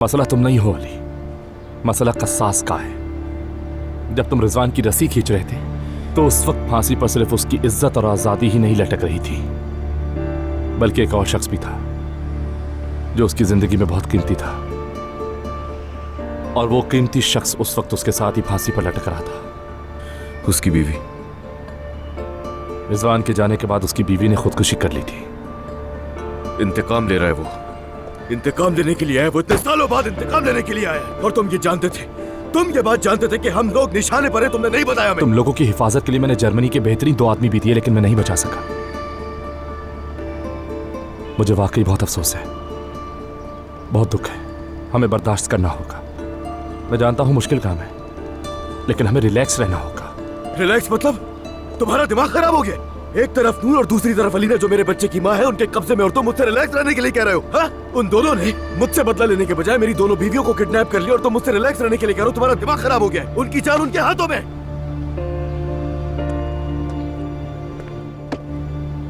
मसला तुम नहीं हो अली, मसला कस्सास का है। जब तुम रिजवान की रस्सी खींच रहे थे तो उस वक्त फांसी पर सिर्फ उसकी इज्जत और आजादी ही नहीं लटक रही थी, बल्कि एक और शख्स भी था जो उसकी जिंदगी में बहुत कीमती था, और वो कीमती शख्स उस वक्त उसके साथ ही फांसी पर लटक रहा था। उसकी बीवी। रिजवान के जाने के बाद उसकी बीवी ने खुदकुशी कर ली थी। इंतकाम ले रहा है वो, इंतकाम लेने के लिए आया वो, इतने सालों बाद इंतकाम लेने के लिए आया। और तुम ये जानते थे, तुम ये बात जानते थे कि हम लोग निशाने पर हैं, तुमने नहीं बताया हमें। तुम लोगों की हिफाजत के लिए मैंने जर्मनी के बेहतरीन 2 आदमी भी दिए, लेकिन मैं नहीं बचा सका। मुझे वाकई बहुत अफसोस है, बहुत दुख है। हमें बर्दाश्त करना होगा। मैं जानता हूं मुश्किल काम है, लेकिन हमें रिलैक्स रहना होगा। रिलैक्स मतलब? तुम्हारा दिमाग खराब हो गया। एक तरफ नूर और दूसरी तरफ अलीना जो मेरे बच्चे की माँ है, उनके कब्जे में, और तुम मुझसे रिलैक्स रहने के लिए कह रहे हो? हाँ? उन दोनों ने मुझसे बदला लेने के बजाय मेरी दोनों बीवियों को किडनैप कर लिया और तुम मुझसे रिलैक्स रहने के लिए कह रहे हो? तुम्हारा दिमाग खराब हो गया है। उनकी जान उनके हाथों में।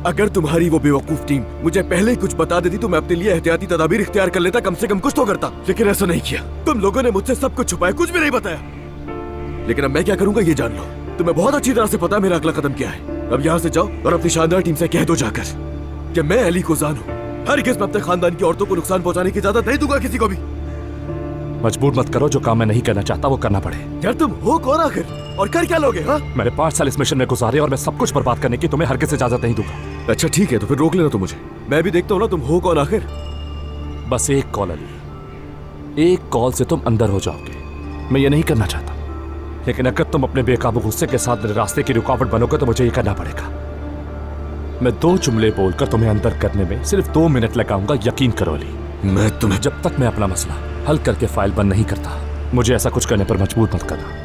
अगर तुम्हारी वो बेवकूफ टीम मुझे पहले ही कुछ बता देती तो मैं अपने लिए एहतियाती तदाबीर इख्तियार कर लेता, कम से कम कुछ तो करता। लेकिन ऐसा नहीं किया। तुम लोगों ने मुझसे सब कुछ छुपाया, कुछ भी नहीं बताया। लेकिन अब मैं क्या करूंगा ये जान लो। तुम्हें बहुत अच्छी तरह से पता है मेरा अगला कदम क्या है। अब यहाँ से जाओ और अपनी शानदार टीम से कह दो जाकर कि मैं अली को जानूं, हर किस में अपने खानदान की औरतों को नुकसान पहुंचाने की इजाजत नहीं दूंगा किसी को भी। मजबूर मत करो, जो काम मैं नहीं करना चाहता वो करना पड़े। यार तुम हो कौन आखिर, और कर क्या लोगे? हाँ, मैंने 5 साल इस मिशन में गुजारे और मैं सब कुछ बर्बाद करने की तुम्हें हरगिज़ इजाजत नहीं दूंगा। अच्छा ठीक है, तो फिर रोक लेना तुम मुझे। मैं भी देखता हूँ ना तुम हो कौन आखिर। बस एक कॉल अली, एक कॉल से तुम अंदर हो जाओगे। मैं ये नहीं करना चाहता, लेकिन अगर तुम अपने बेकाबू गुस्से के साथ मेरे रास्ते की रुकावट बनोगे तो मुझे ये करना पड़ेगा। मैं 2 जुमले बोलकर तुम्हें अंदर करने में सिर्फ 2 मिनट लगाऊंगा, यकीन करो अली। मैं तुम्हें जब तक मैं अपना मसला हल करके फाइल बंद नहीं करता, मुझे ऐसा कुछ करने पर मजबूर मत करना।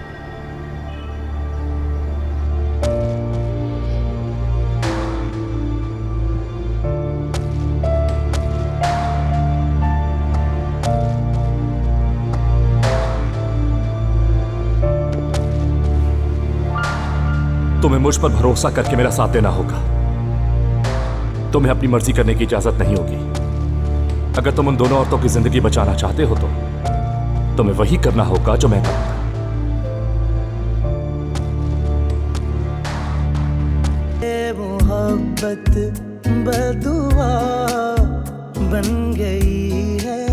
तुम्हें मुझ पर भरोसा करके मेरा साथ देना होगा। तुम्हें अपनी मर्जी करने की इजाजत नहीं होगी। अगर तुम उन दोनों औरतों की जिंदगी बचाना चाहते हो तो तुम्हें वही करना होगा जो मैं करूंगा। मोहब्बत बदुआ बन गई है।